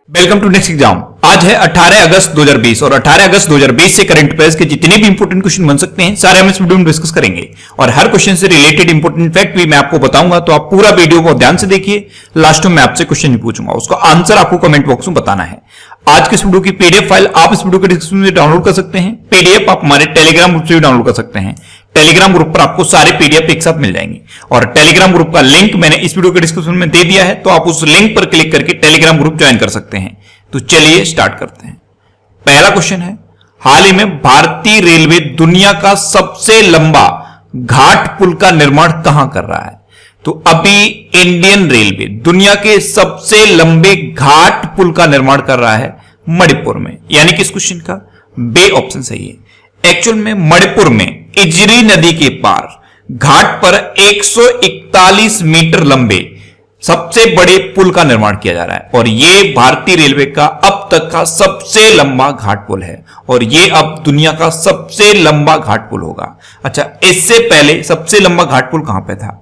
Welcome to next exam. आज है 18 अगस्त 2020 और 18 अगस्त 2020 से करंट अफेयर्स के जितने भी इंपोर्टेंट क्वेश्चन बन सकते हैं सारे हम इस वीडियो में डिस्कस करेंगे और हर क्वेश्चन से रिलेटेड इंपोर्टेंट फैक्ट भी मैं आपको बताऊंगा। तो आप पूरा वीडियो को ध्यान से देखिए, लास्ट में मैं आपसे क्वेश्चन भी पूछूंगा, उसका आंसर आपको कमेंट बॉक्स में बताना है। आज के इस वीडियो की पीडीएफ फाइल आप इस वीडियो के डिस्क्रिप्शन में डाउनलोड कर सकते हैं। पीडीएफ आप हमारे टेलीग्राम ग्रुप से भी डाउनलोड कर सकते हैं। टेलीग्राम ग्रुप पर आपको सारे पीडीएफ एक साथ मिल जाएंगे और टेलीग्राम ग्रुप का लिंक मैंने इस वीडियो के डिस्क्रिप्शन में दे दिया है, तो आप उस लिंक पर क्लिक करके टेलीग्राम ग्रुप ज्वाइन कर सकते हैं। तो चलिए स्टार्ट करते हैं। पहला क्वेश्चन है, हाल ही में भारतीय रेलवे दुनिया का सबसे लंबा घाट पुल का निर्माण कहां कर रहा है? तो अभी इंडियन रेलवे दुनिया के सबसे लंबे घाट पुल का निर्माण कर रहा है मणिपुर में, यानी कि इस क्वेश्चन का बे ऑप्शन सही है। एक्चुअल में मणिपुर में इजरी नदी के पार घाट पर 141 मीटर लंबे सबसे बड़े पुल का निर्माण किया जा रहा है और यह भारतीय रेलवे का अब तक का सबसे लंबा घाट पुल है और यह अब दुनिया का सबसे लंबा घाट पुल होगा। अच्छा, इससे पहले सबसे लंबा घाट पुल कहां पे था?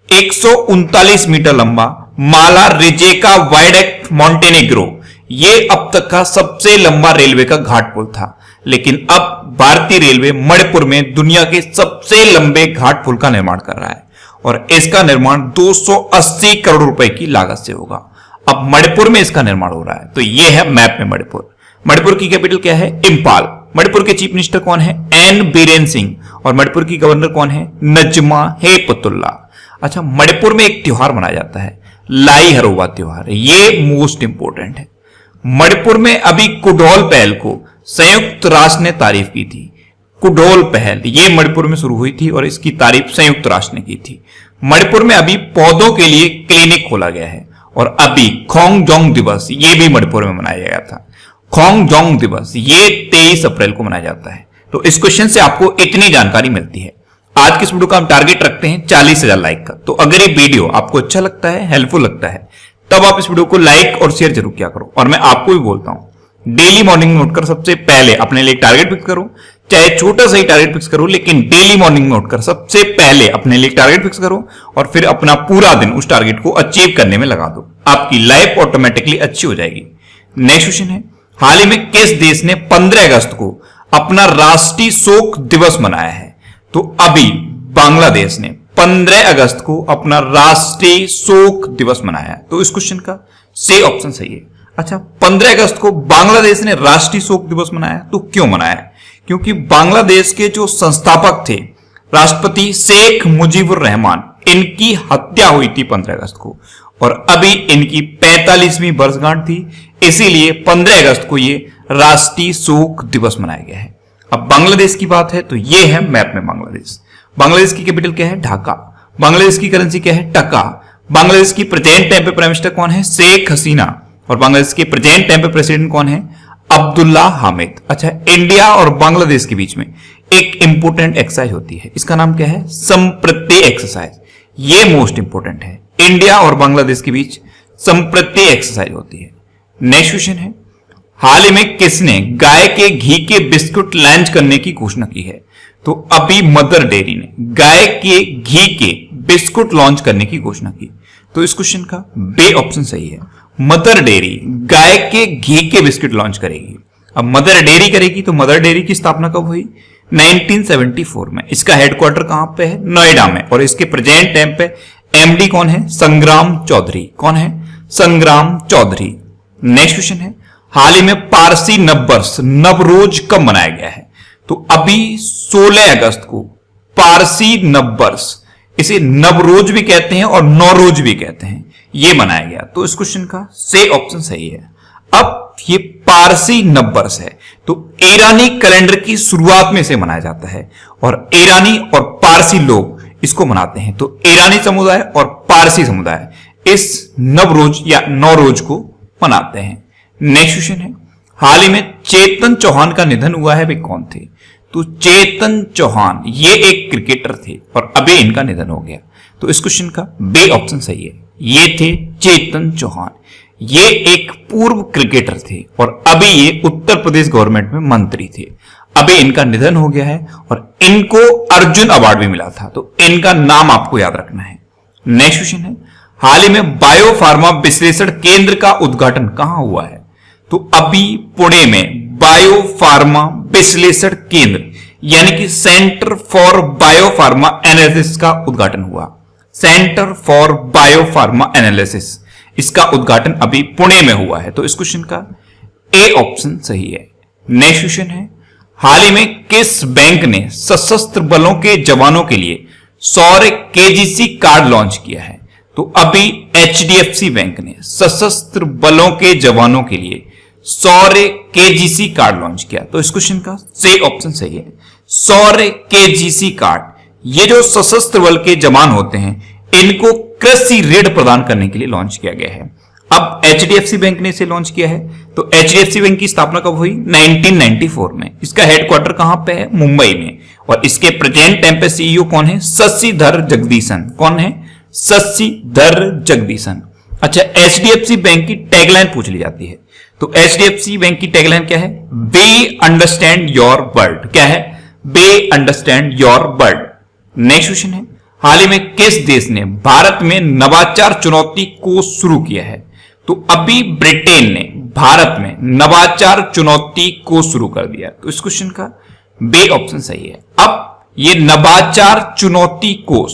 139 मीटर लंबा माला रिजेका वायडक्ट मॉन्टेनेग्रो, यह अब तक का सबसे लंबा रेलवे का घाट पुल था, लेकिन अब भारतीय रेलवे मणिपुर में दुनिया के सबसे लंबे घाट पुल का निर्माण कर रहा है और इसका निर्माण 280 करोड़ रुपए की लागत से होगा। अब मणिपुर में इसका निर्माण हो रहा है, तो यह है मैप में मणिपुर। मणिपुर की कैपिटल क्या है? इंफाल। मणिपुर के चीफ मिनिस्टर कौन है? एन बीरेन सिंह। और मणिपुर की गवर्नर कौन है? नजमा हेपतुल्ला। अच्छा, मणिपुर में एक त्योहार मनाया जाता है, लाई हरोबा त्योहार, ये मोस्ट इंपोर्टेंट है। मणिपुर में अभी कुडोल पहल को संयुक्त राष्ट्र ने तारीफ की थी। कुडोल पहल ये मणिपुर में शुरू हुई थी और इसकी तारीफ संयुक्त राष्ट्र ने की थी। मणिपुर में अभी पौधों के लिए क्लिनिक खोला गया है और अभी खोंगजोंग दिवस ये भी मणिपुर में मनाया गया था। खोंगजोंग दिवस ये 23 अप्रैल को मनाया जाता है। तो इस क्वेश्चन से आपको इतनी जानकारी मिलती है। आज के इस वीडियो का हम टारगेट रखते हैं 40,000 लाइक का। तो अगर ये वीडियो आपको अच्छा लगता है, हेल्पफुल लगता है, तब आप इस वीडियो को लाइक और शेयर जरूर किया करो। और मैं आपको भी बोलता हूं, डेली मॉर्निंग में उठकर सबसे पहले अपने लिए टारगेट फिक्स करो, चाहे छोटा सा ही टारगेट फिक्स करो, लेकिन डेली मॉर्निंग में उठकर सबसे पहले अपने लिए टारगेट फिक्स करो और फिर अपना पूरा दिन उस टारगेट को अचीव करने में लगा दो। आपकी लाइफ ऑटोमेटिकली अच्छी हो जाएगी। नेक्स्ट क्वेश्चन है, हाल ही में किस देश ने 15 अगस्त को अपना राष्ट्रीय शोक दिवस मनाया है? तो अभी बांग्लादेश ने 15 अगस्त को अपना राष्ट्रीय शोक दिवस मनाया है। तो इस क्वेश्चन का सी ऑप्शन सही है। अच्छा, 15 अगस्त को बांग्लादेश ने राष्ट्रीय शोक दिवस मनाया, तो क्यों मनाया? क्योंकि बांग्लादेश के जो संस्थापक थे राष्ट्रपति शेख मुजीबुर रहमान, इनकी हत्या हुई थी 15 अगस्त को और अभी इनकी 45वीं वर्षगांठ थी, इसीलिए 15 अगस्त को ये राष्ट्रीय शोक दिवस मनाया गया है। अब बांग्लादेश की बात है तो ये है मैप में बांग्लादेश। बांग्लादेश की कैपिटल क्या है? ढाका। बांग्लादेश की करेंसी क्या है? टका। बांग्लादेश की प्रेजेंट टाइम पे प्राइम मिनिस्टर कौन है? शेख हसीना। और बांग्लादेश के प्रेजेंट टाइम पे प्रेसिडेंट कौन है? अब्दुल्ला हामिद। अच्छा, इंडिया और बांग्लादेश के बीच में एक इंपोर्टेंट एक्सरसाइज होती है, इसका नाम क्या है? संप्रति एक्सरसाइज। ये मोस्ट इंपोर्टेंट है, इंडिया और बांग्लादेश के बीच संप्रति एक्सरसाइज होती है। नेक्स्ट क्वेश्चन है, हाल ही में किसने गाय के घी के बिस्कुट लॉन्च करने की घोषणा की है? तो अभी मदर डेयरी ने गाय के घी के बिस्कुट लॉन्च करने की घोषणा की। तो इस क्वेश्चन का बे ऑप्शन सही है। मदर डेयरी गाय के घी के बिस्कुट लॉन्च करेगी। अब मदर डेयरी करेगी तो मदर डेयरी की स्थापना कब हुई? 1974 में। इसका हेडक्वार्टर कहां पे है? नोएडा में। और इसके प्रेजेंट टाइम पे एमडी कौन है? संग्राम चौधरी। कौन है? संग्राम चौधरी। नेक्स्ट क्वेश्चन है, हाल ही में पारसी नववर्ष नवरोज कब मनाया गया है? तो अभी 16 अगस्त को पारसी नववर्ष, इसे नवरोज भी कहते हैं और नौरोज भी कहते हैं, यह मनाया गया। तो इस क्वेश्चन का से ऑप्शन सही है। अब ये पारसी नववर्ष है तो ईरानी कैलेंडर की शुरुआत में इसे मनाया जाता है और ईरानी और पारसी लोग इसको मनाते हैं। तो ईरानी समुदाय और पारसी समुदाय इस नवरोज या नौरोज को मनाते हैं। नेक्स्ट क्वेश्चन है, हाल ही में चेतन चौहान का निधन हुआ है, वे कौन थे? तो चेतन चौहान ये एक क्रिकेटर थे और अभी इनका निधन हो गया। तो इस क्वेश्चन का बे ऑप्शन सही है। ये थे चेतन चौहान, ये एक पूर्व क्रिकेटर थे और अभी ये उत्तर प्रदेश गवर्नमेंट में मंत्री थे। अभी इनका निधन हो गया है और इनको अर्जुन अवार्ड भी मिला था, तो इनका नाम आपको याद रखना है। नेक्स्ट क्वेश्चन है, हाल ही में बायो फार्मा विश्लेषण केंद्र का उद्घाटन कहां हुआ है? तो अभी पुणे में बायो फार्मा विश्लेषण केंद्र यानी कि centre for bio pharma analysis का उद्घाटन हुआ। Centre for bio pharma analysis, इसका उद्घाटन अभी पुणे में हुआ है। तो इस क्वेश्चन का ए ऑप्शन सही है। नेक्स्ट क्वेश्चन है, हाल ही में किस बैंक ने सशस्त्र बलों के जवानों के लिए सौर केजीसी कार्ड लॉन्च किया है? तो अभी एचडीएफसी बैंक ने सशस्त्र बलों के जवानों के लिए सौर केजीसी कार्ड लॉन्च किया। तो इस क्वेश्चन का सी ऑप्शन सही है। सौर केजीसी कार्ड, ये जो सशस्त्र बल के जवान होते हैं इनको कृषि ऋण प्रदान करने के लिए लॉन्च किया गया है। अब एचडीएफसी बैंक ने इसे लॉन्च किया है। तो एचडीएफसी बैंक की स्थापना कब हुई? 1994 में। इसका हेडक्वार्टर कहां पे है? मुंबई में। और इसके प्रेजेंट टाइम पे सीईओ कौन है? शशिधर जगदीशन। कौन है? शशिधर जगदीशन। अच्छा, एचडीएफसी बैंक की टैगलाइन पूछ ली जाती है। तो एचडीएफसी बैंक की टैगलाइन क्या है? We understand your world. क्या है? We understand your world. Next question है, हाल ही में किस देश ने भारत में नवाचार चुनौती को शुरू किया है? तो अभी ब्रिटेन ने भारत में नवाचार चुनौती को शुरू कर दिया। तो इस क्वेश्चन का बी ऑप्शन सही है। अब ये नवाचार चुनौती कोष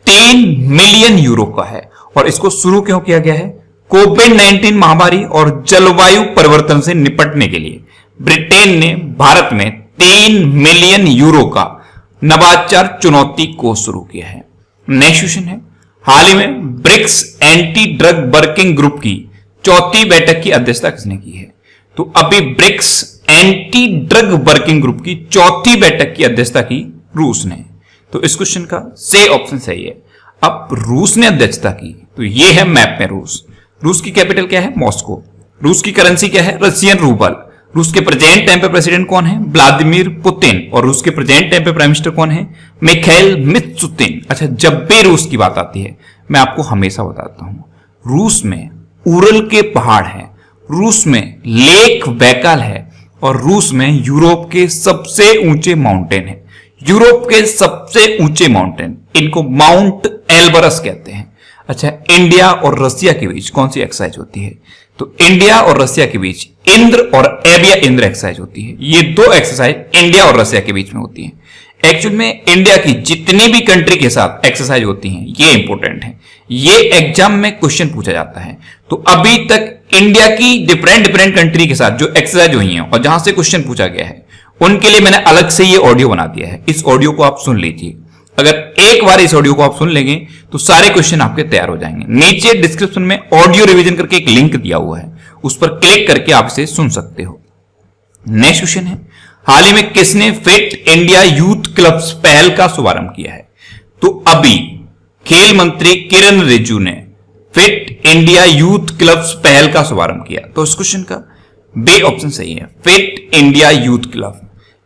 3 मिलियन यूरो का है और इसको शुरू क्यों किया गया है? कोविड-19 महामारी और जलवायु परिवर्तन से निपटने के लिए ब्रिटेन ने भारत में 3 मिलियन यूरो का नवाचार चुनौती कोष शुरू किया है। नेक्स्ट क्वेश्चन है, हाल ही में BRICS anti drug working group की 4थी बैठक की अध्यक्षता किसने की है? तो अभी BRICS anti drug working group की 4थी बैठक की अध्यक्षता की रूस ने। तो इस क्वेश्चन का सी ऑप्शन सही है। अब रूस ने अध्यक्षता की, तो ये है मैप में रूस। रूस की कैपिटल क्या है? मॉस्को। रूस की करेंसी क्या है? Russian rouble. रूस के प्रेजेंट टाइम पे प्रेसिडेंट कौन है? Vladimir Putin. और रूस के प्रेजेंट टाइम पे प्राइम मिनिस्टर कौन है? मिखाइल मित्सुतिन। अच्छा, जब भी रूस की बात आती है मैं आपको हमेशा बताता हूं, रूस में उरल के पहाड़ हैं, रूस में लेक बैकाल है और रूस में यूरोप के सबसे ऊंचे माउंटेन है। यूरोप के सबसे ऊंचे माउंटेन, इनको माउंट एल्बरस कहते हैं। अच्छा, इंडिया और रशिया के बीच कौन सी एक्सरसाइज होती है? तो इंडिया और रशिया के बीच इंद्र और एबिया इंद्र एक्सरसाइज होती है। ये 2 एक्सरसाइज इंडिया और रशिया के बीच में होती है। एक्चुअल में इंडिया की जितनी भी कंट्री के साथ एक्सरसाइज होती हैं ये इंपॉर्टेंट है, ये एग्जाम में क्वेश्चन पूछा जाता है। तो अभी तक इंडिया की डिफरेंट कंट्री के साथ जो एक्सरसाइज हुई हैं और जहां से क्वेश्चन पूछा गया है उनके लिए मैंने अलग से ये ऑडियो बना दिया है। इस ऑडियो को आप सुन लीजिए। अगर एक बार इस ऑडियो को आप सुन लेंगे तो सारे क्वेश्चन आपके तैयार हो जाएंगे। नीचे डिस्क्रिप्शन में ऑडियो रिवीजन करके एक लिंक दिया हुआ है, उस पर क्लिक करके आप इसे सुन सकते हो। नेक्स्ट क्वेश्चन है, हाल ही में किसने फिट इंडिया यूथ क्लब्स पहल का शुभारंभ किया है? तो अभी खेल मंत्री किरण रिजिजू ने फिट इंडिया यूथ क्लब्स पहल का शुभारंभ किया। तो इस क्वेश्चन का बी ऑप्शन सही है। फिट इंडिया यूथ क्लब,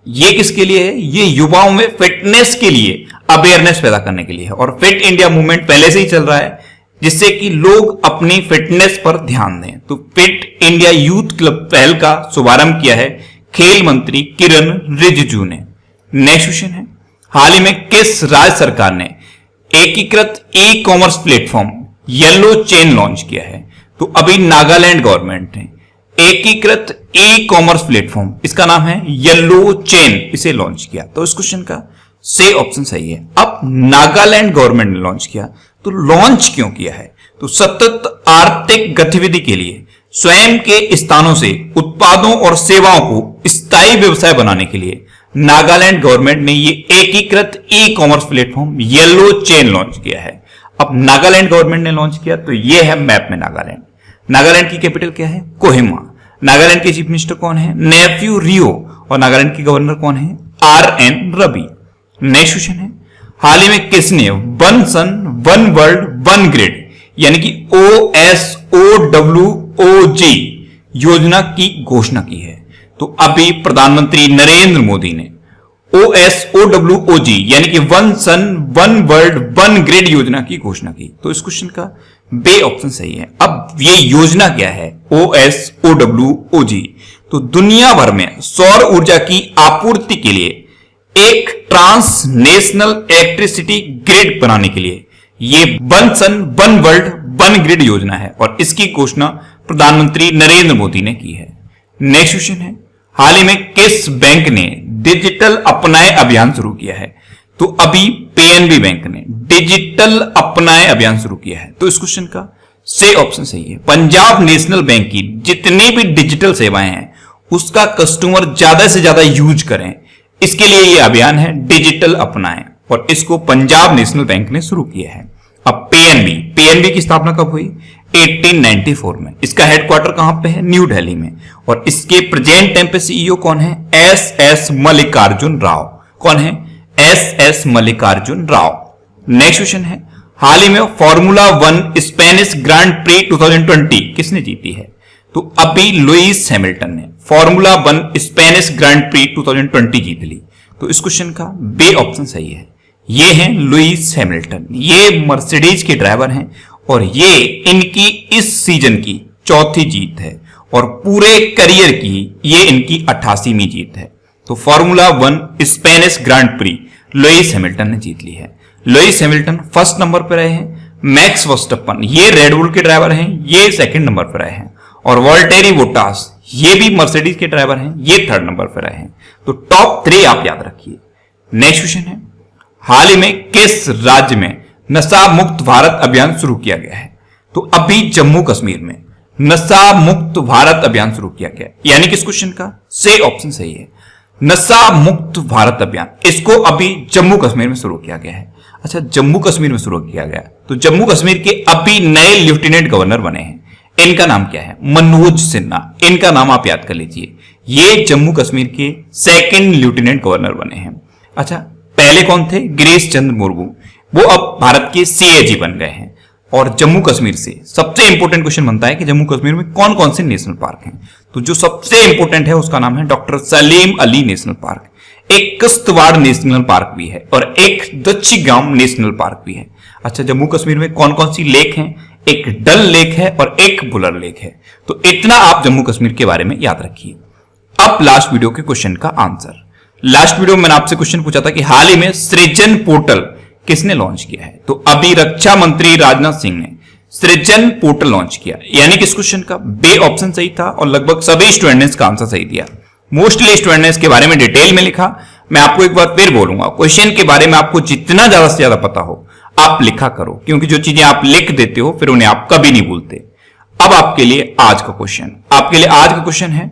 ये किसके लिए है? ये युवाओं में फिटनेस के लिए अवेयरनेस पैदा करने के लिए है। और फिट इंडिया मूवमेंट पहले से ही चल रहा है जिससे कि लोग अपनी फिटनेस पर ध्यान दें। तो फिट इंडिया यूथ क्लब पहल का शुभारंभ किया है खेल मंत्री किरण रिजिजू ने। नेक्स्ट क्वेश्चन है, हाल ही में किस राज्य सरकार ने एकीकृत e commerce platform yellow chain launch किया है? तो अभी नागालैंड गवर्नमेंट ने एकीकृत ई कॉमर्स प्लेटफॉर्म, इसका नाम है येलो चेन, इसे लॉन्च किया। तो इस क्वेश्चन का सी ऑप्शन सही है। अब नागालैंड गवर्नमेंट ने लॉन्च किया, तो लॉन्च क्यों किया है? तो सतत आर्थिक गतिविधि के लिए स्वयं के स्थानों से उत्पादों और सेवाओं को स्थायी व्यवसाय बनाने के लिए नागालैंड गवर्नमेंट ने ये एकीकृत e commerce platform yellow chain launch किया है। अब नागालैंड गवर्नमेंट ने लॉन्च किया, तो ये है मैप में नागालैंड। नागालैंड की कैपिटल क्या है? कोहिमा। नागालैंड के चीफ मिनिस्टर कौन है? नेफ्यू रियो। और नागालैंड के गवर्नर कौन है? RN रवि। नेक्स्ट क्वेश्चन है, हाल ही में किसने one sun one world one grid यानी कि OSOWOG योजना की घोषणा की है? तो अभी प्रधानमंत्री नरेंद्र मोदी ने OSOWOG यानी कि one sun one world one grid योजना की घोषणा की। तो इस क्वेश्चन का बी ऑप्शन सही है। अब ये योजना क्या है? OSOWOG तो दुनिया भर में सौर ऊर्जा की आपूर्ति के लिए एक ट्रांसनेशनल इलेक्ट्रिसिटी ग्रिड बनाने के लिए ये one sun one world one grid योजना है और इसकी घोषणा प्रधानमंत्री नरेंद्र मोदी ने की है। नेक्स्ट क्वेश्चन है, हाल ही में किस बैंक ने डिजिटल अपनाए अभियान शुरू किया है? तो अभी पीएनबी बैंक ने डिजिटल अपनाए अभियान शुरू किया है। तो इस क्वेश्चन का से ऑप्शन सही है। पंजाब नेशनल बैंक की जितनी भी डिजिटल सेवाएं हैं उसका कस्टमर ज्यादा से ज्यादा यूज करें, इसके लिए यह अभियान है डिजिटल अपनाएं, और इसको पंजाब नेशनल बैंक ने शुरू किया है। अब पीएनबी की स्थापना कब हुई? 1894 में। इसका हेडक्वार्टर कहां पे है? न्यू दिल्ली में। और इसके प्रेजेंट टाइम पे सीईओ कौन है? एस मल्लिकार्जुन राव। कौन है? S Mallikarjun Rao. Next question है, हाल ही में फॉर्मूला 1 स्पेनिश ग्रांड प्री 2020 किसने जीती है? तो अभी लुइस हैमिल्टन ने फॉर्मूला 1 स्पेनिश ग्रांड प्री 2020 जीत ली। तो इस क्वेश्चन का बी ऑप्शन सही है। ये हैं लुइस हैमिल्टन, ये मर्सिडीज के ड्राइवर हैं और ये इनकी इस सीजन की चौथी जीत है और पूरे करियर की ये इनकी 88वीं जीत है। तो formula 1 Spanish grand pre Lewis Hamilton ने जीत ली है। लुइस हैमिल्टन फर्स्ट नंबर पर रहे हैं। मैक्स वर्स्टप्पन ये रेडबुल के ड्राइवर हैं, ये सेकंड नंबर पर रहे हैं। और वॉल्टेरी बोटास ये भी मर्सिडीज के ड्राइवर हैं, ये थर्ड नंबर पर रहे हैं। तो टॉप 3 आप याद रखिए। नेक्स्ट क्वेश्चन है, हाल ही में किस राज्य में नशा मुक्त भारत अभियान शुरू किया गया है? तो अभी जम्मू कश्मीर में नशा मुक्त भारत अभियान शुरू किया गया, यानी कि इस क्वेश्चन का से ऑप्शन सही है। नशा मुक्त भारत अभियान इसको अभी जम्मू कश्मीर में शुरू किया गया है। अच्छा, जम्मू कश्मीर में शुरू किया गया, तो जम्मू कश्मीर के अभी नए लेफ्टिनेंट गवर्नर बने हैं। इनका नाम क्या है? मनोज सिन्हा। इनका नाम आप याद कर लीजिए। ये जम्मू कश्मीर के सेकंड लेफ्टिनेंट गवर्नर बने हैं। अच्छा, पहले कौन थे? गिरीश चंद्र मुर्मू, वो अब भारत के सीएजी बन गए हैं। और जम्मू कश्मीर से सबसे इंपॉर्टेंट क्वेश्चन बनता है कि जम्मू कश्मीर में कौन कौन से नेशनल पार्क हैं? तो जो सबसे इंपॉर्टेंट है उसका नाम है doctor Salim Ali national park. एक किश्तवाड़ नेशनल पार्क भी है और एक दच्छीगाम नेशनल पार्क भी है। अच्छा, जम्मू कश्मीर में कौन कौन सी लेक हैं? एक डल लेक है और एक बुलर लेक है। तो इतना आप जम्मू कश्मीर के बारे में याद रखिए। अब लास्ट वीडियो के क्वेश्चन का आंसर। लास्ट वीडियो में मैंने आपसे क्वेश्चन पूछा था कि हाल ही में सृजन पोर्टल किसने लॉन्च किया है? तो अभी रक्षा मंत्री राजनाथ सिंह ने सृजन पोर्टल लॉन्च किया, यानी कि इस क्वेश्चन का बे ऑप्शन सही था और लगभग सभी स्टूडेंट ने इसका आंसर सही दिया। मोस्टली स्टूडेंट ने इसके बारे में डिटेल में लिखा। मैं आपको एक बार फिर बोलूंगा, क्वेश्चन के बारे में आपको जितना ज्यादा से ज्यादा पता हो आप लिखा करो, क्योंकि जो चीजें आप लिख देते हो फिर उन्हें आप कभी नहीं भूलते। अब आपके लिए आज का क्वेश्चन है,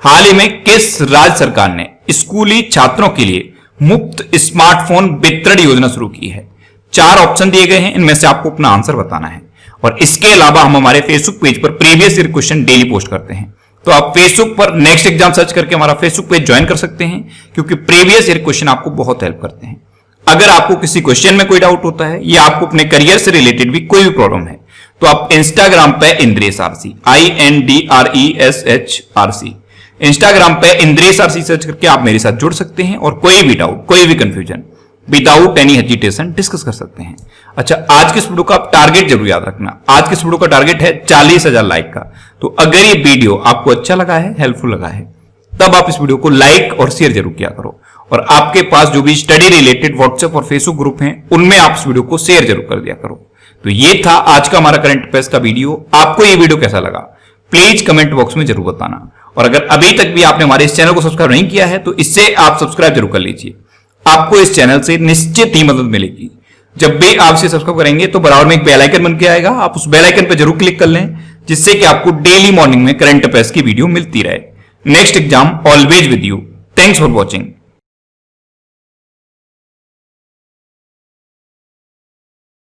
हाल ही में किस राज्य सरकार ने स्कूली छात्रों के लिए मुफ्त स्मार्टफोन वितरण योजना शुरू की है? 4 ऑप्शन दिए गए हैं, इनमें से आपको अपना आंसर बताना है। और इसके अलावा हम हमारे फेसबुक पेज पर previous year question daily post करते हैं, तो आप फेसबुक पर नेक्स्ट एग्जाम सर्च करके हमारा फेसबुक पेज ज्वाइन कर सकते हैं, क्योंकि प्रीवियस ईयर क्वेश्चन आपको बहुत हेल्प करते हैं। अगर आपको किसी क्वेश्चन में कोई डाउट होता है या आपको अपने करियर से रिलेटेड भी कोई भी प्रॉब्लम है, तो आप इंस्टाग्राम पे इंद्रेश आरसी INDRESHRC इंस्टाग्राम पे इंद्रेश आरसी सर्च करके आप मेरे साथ जुड़ सकते हैं और कोई भी डाउट, कोई भी confusion without any hesitation discuss कर सकते हैं। अच्छा, आज के इस वीडियो का आप टारगेट जरूर याद रखना। आज के इस वीडियो का टारगेट है 40,000 लाइक का। तो अगर ये वीडियो आपको अच्छा लगा है, हेल्पफुल लगा है, तब आप इस वीडियो को लाइक और शेयर जरूर किया करो। और आपके पास जो भी स्टडी रिलेटेड व्हाट्सएप और फेसबुक ग्रुप हैं, उनमें आप इस वीडियो को शेयर जरूर कर दिया करो। तो ये था आज का हमारा करंट अफेयर्स का वीडियो। आपको ये वीडियो कैसा लगा प्लीज कमेंट बॉक्स में जरूर बताना। और अगर अभी तक भी आपने हमारे इस चैनल को सब्सक्राइब नहीं किया है, तो इससे आप सब्सक्राइब जरूर कर लीजिए। आपको इस चैनल से निश्चित ही मदद मिलेगी। जब भी आप इसे सब्सक्राइब करेंगे तो बराबर में एक बेल आइकन बन के आएगा, आप उस बेल आइकन पर जरूर क्लिक कर लें, जिससे कि आपको डेली मॉर्निंग में करंट अफेयर्स की वीडियो मिलती रहे। Next exam always with you. Thanks for watching.